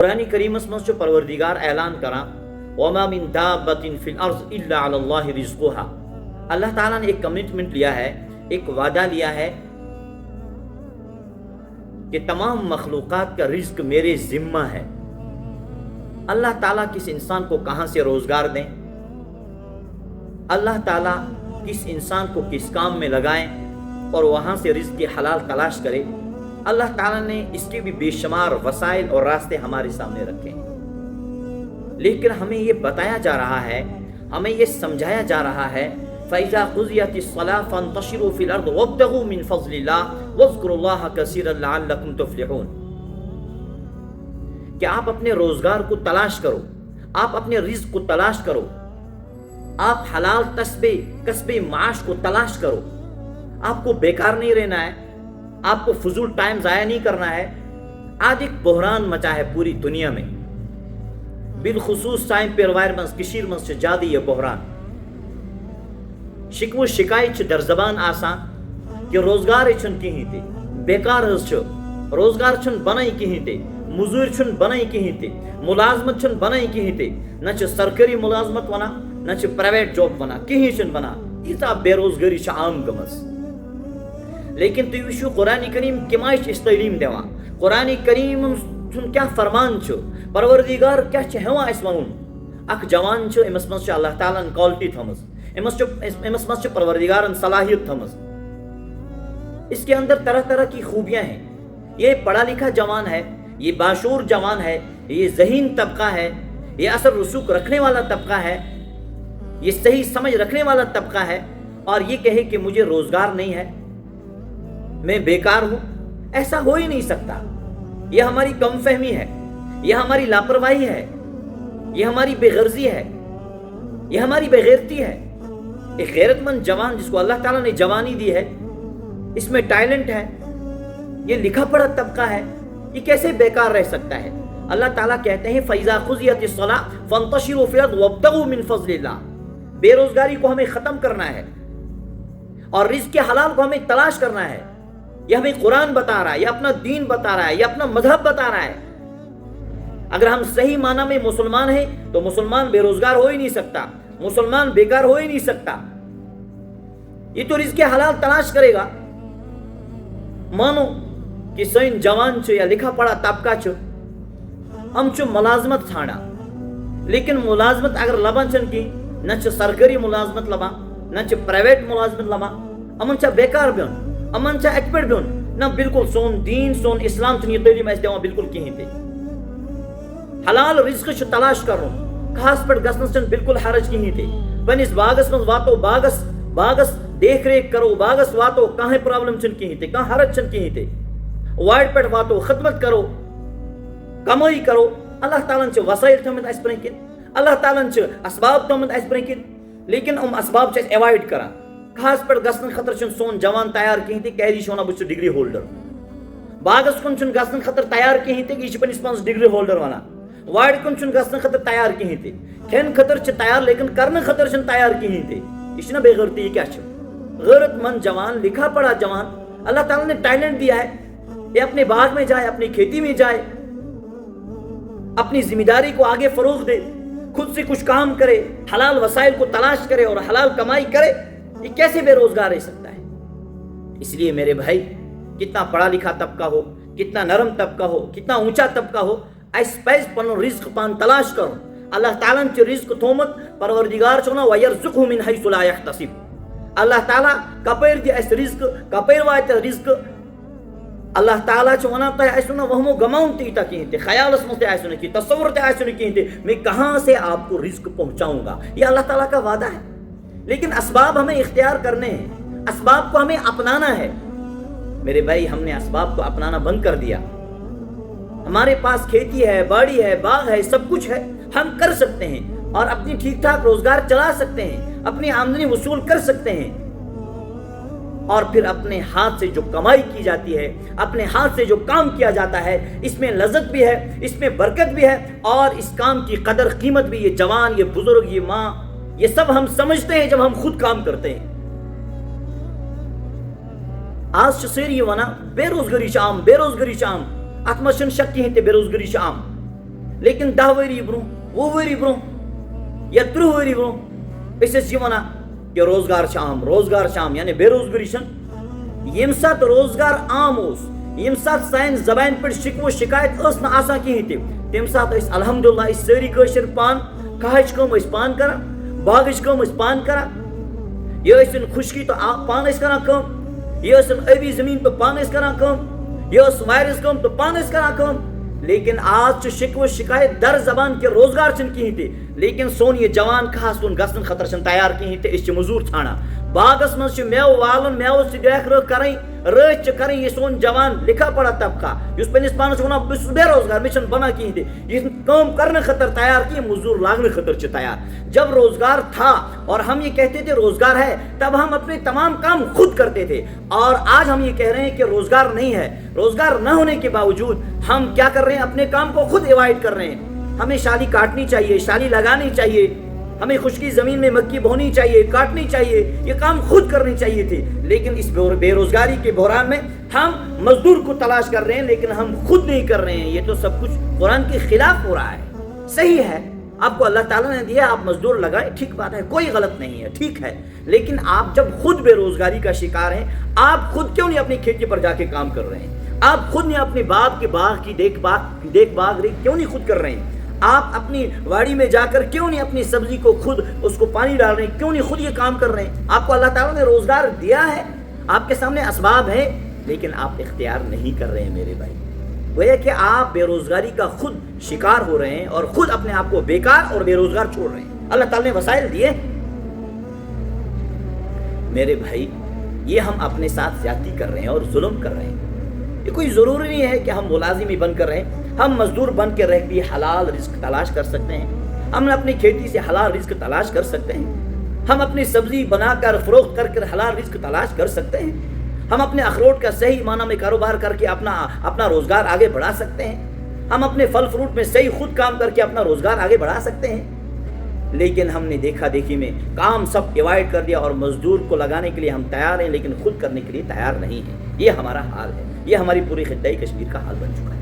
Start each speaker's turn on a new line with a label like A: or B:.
A: قرآن کریم مز پروردگار اعلان کران وما من دابۃ فی الارض الا علی اللہ رزقها. اللہ تعالیٰ نے ایک کمٹمنٹ لیا ہے، ایک وعدہ لیا ہے کہ تمام مخلوقات کا رزق میرے ذمہ ہے. اللہ تعالیٰ کس انسان کو کہاں سے روزگار دیں، اللہ تعالیٰ کس انسان کو کس کام میں لگائیں اور وہاں سے رزق کی حلال تلاش کرے، اللہ تعالیٰ نے اس کے بھی بے شمار وسائل اور راستے ہمارے سامنے رکھے ہیں. لیکن ہمیں یہ بتایا جا رہا ہے، ہمیں یہ سمجھایا جا رہا ہے فَإِذَا قُضِيَتِ الصَّلَاةُ فَانتَشِرُوا فِي الْأَرْضِ وَابْتَغُوا مِنْ فَضْلِ اللَّهِ وَاذْكُرُوا اللَّهَ كَثِيرًا لَعَلَّكُمْ تُفْلِحُونَ. کہ آپ اپنے روزگار کو تلاش کرو، آپ اپنے رزق کو تلاش کرو، آپ حلال کسب معاش کو تلاش کرو. آپ کو بیکار نہیں رہنا ہے، آپ کو فضول ٹائم ضائع نہیں کرنا ہے. آج ایک بحران مچا ہے پوری دنیا میں، بالخصوص سائن پیروائر منز کشیر منز چھ جادی یہ بحران. شکو شکایت در زبان آسان کہ روزگار چھن کہیں تے، بیکار چھ روزگار چھن بنائی کہیں تے، مزور چھن بنائی کہیں تے، ملازمت چھن بنائی کہیں تے، نہ چھ سرکاری ملازمت ونا نہ چھ پرائیویٹ جاب ونا، کہیں چھن بنا. ایتا بے روزگاری چھ عام گمز. لیکن تُہۍ وٕچھِو قرآن کریم کمائے اس تعلیم دیوان. قرآن کریم چھن کیا فرمان چھُ، پروردگار کیا چھُ ہیوان اس ونُن. اکھ جوان چھُ، امس منٛز چھُ اللہ تعالیٰ ہن کالٹی تھٲمٕژ، امس منٛز چھُ پروردگارن صلاحیت تھٲمٕژ. اس کے اندر طرح طرح کی خوبیاں ہیں. یہ پڑھا لکھا جوان ہے، یہ باشعور جوان ہے، یہ ذہین طبقہ ہے، یہ اثر رسوخ رکھنے والا طبقہ ہے، یہ صحیح سمجھ رکھنے والا طبقہ ہے، اور یہ کہے کہ مجھے روزگار نہیں ہے، میں بیکار ہوں. ایسا ہو ہی نہیں سکتا. یہ ہماری کم فہمی ہے، یہ ہماری لاپرواہی ہے، یہ ہماری بے غرضی ہے، یہ ہماری بے غیرتی ہے. ایک غیرت مند جوان جس کو اللہ تعالیٰ نے جوانی دی ہے، اس میں ٹیلنٹ ہے، یہ لکھا پڑھا طبقہ ہے، یہ کیسے بیکار رہ سکتا ہے؟ اللہ تعالیٰ کہتے ہیں فَإِذَا قُضِيَتِ الصَّلَاةُ فَانتَشِرُوا فِي الْأَرْضِ وَابْتَغُوا مِنْ فَضْلِ اللَّهِ. بے روزگاری کو ہمیں ختم کرنا ہے اور رزق حلال کو ہمیں تلاش کرنا ہے. یہ ہمیں قرآن بتا رہا ہے، یہ اپنا دین بتا رہا ہے، یہ اپنا مذہب بتا رہا ہے. اگر ہم صحیح معنی میں مسلمان ہیں تو مسلمان بے روزگار ہو ہی نہیں سکتا، مسلمان بیکار ہو ہی نہیں سکتا. یہ تو رزق حلال تلاش کرے گا. مانو کہ سین جوان چھو یا لکھا پڑھا طبقہ چھو، ہم چھو ملازمت ژھانڈا، لیکن ملازمت اگر لبان چھن کی نہ چھ سرکاری ملازمت لبان نہ چھ پرائیویٹ ملازمت لبان، امن چھا بیکار بیون، امن چھا ایکٹ پیٹ بیون. نہ بالکل سون دین سون اسلام چھن یہ تعلیم ایس دیوان بالکل کہیں تے. حلال رزق چھ تلاش کرو، خاص پٹ گسنس چھن بالکل حرج کہیں تے. پنس باغس من واتو باغس دیکھ ریکھ کرو، باغس واتو کہیں پرابلم چھن کہیں تے، کہیں حرج چھن کہیں تے. وائٹ پٹ واتو خدمت کرو، کمائی کرو. اللہ تعالیٰ چھ وسائل تھمت اس پر کن، اللہ تعالیٰ چھ اسباب تھمت اس پر کن، لیکن اسباب چھ ایوائڈ کران. خاص پٹ گسن خطر چھن سون جوان تیار کہیں تے کہ شونا بچ ڈگری ہولڈر. باغس کن چھن گسن خطر تیار کہیں تے کہ پنس پانس ڈگری ہولڈر وانا. وائٹ کن چھن گسن خطر تیار کہیں تے، کھین خطر چھ تیار لیکن کرن خطر چھن تیار کہیں تے. یہ چھنا بے غیرتی. یہ کیا چھ؟ غیرت مند جوان، لکھا پڑھا جوان، اللہ تعالیٰ نے ٹیلنٹ دیا ہے، یہ اپنے باغ میں جائے، اپنی کھیتی میں جائے، اپنی ذمہ داری کو آگے فروغ دے، خود سے کچھ کام کرے، حلال وسائل کو تلاش کرے اور حلال کمائی کرے. یہ کیسے بے روزگار رہ سکتا ہے؟ اس لیے میرے بھائی، کتنا پڑھا لکھا طبقہ ہو، کتنا نرم طبقہ ہو، کتنا اونچا طبقہ ہو، اس پیس پن رزق پان تلاش کرو. اللہ تعالیٰ نے رزق تھومت، پروردگار چونا وَيَرْزُقْهُ مِنْ حَيْثُ لَا يَحْتَسِبُ. اللہ تعالیٰ کپیر دی اس رزق، کپیر وایت رزق. اللہ تعالیٰ چونا تا ایسونا وہمو گماؤن تیتا کہیں تے، خیال اس مجھتے ایسونا کی، تصور تے ایسونا کہیں تے میں کہاں سے آپ کو رزق پہنچاؤں گا. یہ اللہ تعالیٰ کا وعدہ ہے. لیکن اسباب ہمیں اختیار کرنے ہیں، اسباب کو ہمیں اپنانا ہے. میرے بھائی، ہم نے اسباب کو اپنانا بند کر دیا. ہمارے پاس کھیتی ہے، باڑی ہے، باغ ہے، سب کچھ ہے، ہم کر سکتے ہیں اور اپنی ٹھیک ٹھاک روزگار چلا سکتے ہیں، اپنی آمدنی وصول کر سکتے ہیں. اور پھر اپنے ہاتھ سے جو کمائی کی جاتی ہے، اپنے ہاتھ سے جو کام کیا جاتا ہے، اس میں لذت بھی ہے، اس میں برکت بھی ہے، اور اس کام کی قدر قیمت بھی یہ جوان، یہ بزرگ، یہ ماں، یہ سب ہم سمجھتے ہیں جب ہم خود کام کرتے ہیں. آج سیری ونا بے روزگاری عام، بے روزگاری عام. اتمشن شک کہیں تے بے روزگاری عام. لیکن 10 ؤری برو 20 ؤری برو یا 30 ؤری برو اس یہ ونان کہ روزگار عام روزگار عام یعنی بے روزگاری یم سات روزگار عام اس یم سات سان زبان پہ شکو شکایت اس نہ آسان کہین تہ تم سات الحمدللہ اس ساری قشر پان کھہچ کم پان کران باغچ کم پان کران یہ خشکی تو پان کران کم یہ ابی زمین تو پان کران کم یہ وائرس کم تو پان کران کم لیکن آج شکو شکایت در زبان کے روزگار کہین تہ لیکن سون یہ جوان خاص کن گھن خطر تیار کہین تہ اس مزور ژھانڈان باغس مز میو والن میو سی دیکھ رکھ کریں رچ کریں یہ سون جوان لکھا پڑھا طبقہ اس پنس پانس ونان بس بے روزگار میں بنا کہیں تھے یہ کام کرنے خطر تیار کی مزدور لاگنے خطر تیار جب روزگار تھا اور ہم یہ کہتے تھے روزگار ہے تب ہم اپنے تمام کام خود کرتے تھے اور آج ہم یہ کہہ رہے ہیں کہ روزگار نہیں ہے روزگار نہ ہونے کے باوجود ہم کیا کر رہے ہیں اپنے کام کو خود ایوائڈ کر رہے ہیں ہمیں شالی کاٹنی چاہیے شالی لگانی چاہیے ہمیں خشکی زمین میں مکی بہنی چاہیے کاٹنی چاہیے یہ کام خود کرنی چاہیے تھی لیکن اس بے روزگاری کے بحران میں ہم مزدور کو تلاش کر رہے ہیں لیکن ہم خود نہیں کر رہے ہیں یہ تو سب کچھ قرآن کے خلاف ہو رہا ہے صحیح ہے آپ کو اللہ تعالیٰ نے دیا آپ مزدور لگائیں ٹھیک بات ہے کوئی غلط نہیں ہے ٹھیک ہے لیکن آپ جب خود بے روزگاری کا شکار ہیں آپ خود کیوں نہیں اپنی کھیتی پر جا کے کام کر رہے ہیں آپ خود نہیں اپنے باغ کی دیکھ بھال کیوں نہیں خود کر رہے ہیں آپ اپنی واڑی میں جا کر کیوں نہیں اپنی سبزی کو خود اس کو پانی ڈال رہے ہیں کیوں نہیں خود یہ کام کر رہے ہیں آپ کو اللہ تعالیٰ نے روزگار دیا ہے آپ کے سامنے اسباب ہیں لیکن آپ اختیار نہیں کر رہے ہیں میرے بھائی گویا کہ آپ بے روزگاری کا خود شکار ہو رہے ہیں اور خود اپنے آپ کو بیکار اور بے روزگار چھوڑ رہے ہیں اللہ تعالیٰ نے وسائل دیے میرے بھائی یہ ہم اپنے ساتھ زیادتی کر رہے ہیں اور ظلم کر رہے ہیں یہ کوئی ضروری نہیں ہے کہ ہم ملازم ہی بن کر رہیں ہم مزدور بن کے رہ بھی حلال رزق تلاش کر سکتے ہیں ہم اپنی کھیتی سے حلال رزق تلاش کر سکتے ہیں ہم اپنی سبزی بنا کر فروخت کر کے حلال رزق تلاش کر سکتے ہیں ہم اپنے اخروٹ کا صحیح معنی میں کاروبار کر کے اپنا روزگار آگے بڑھا سکتے ہیں ہم اپنے پھل فروٹ میں صحیح خود کام کر کے اپنا روزگار آگے بڑھا سکتے ہیں لیکن ہم نے دیکھا دیکھی میں کام سب ایوائڈ کر دیا اور مزدور کو لگانے کے لیے ہم تیار ہیں لیکن خود کرنے کے لیے تیار نہیں ہیں یہ ہمارا حال ہے یہ ہماری پوری خطۂ کشمیر کا حال بن چکا ہے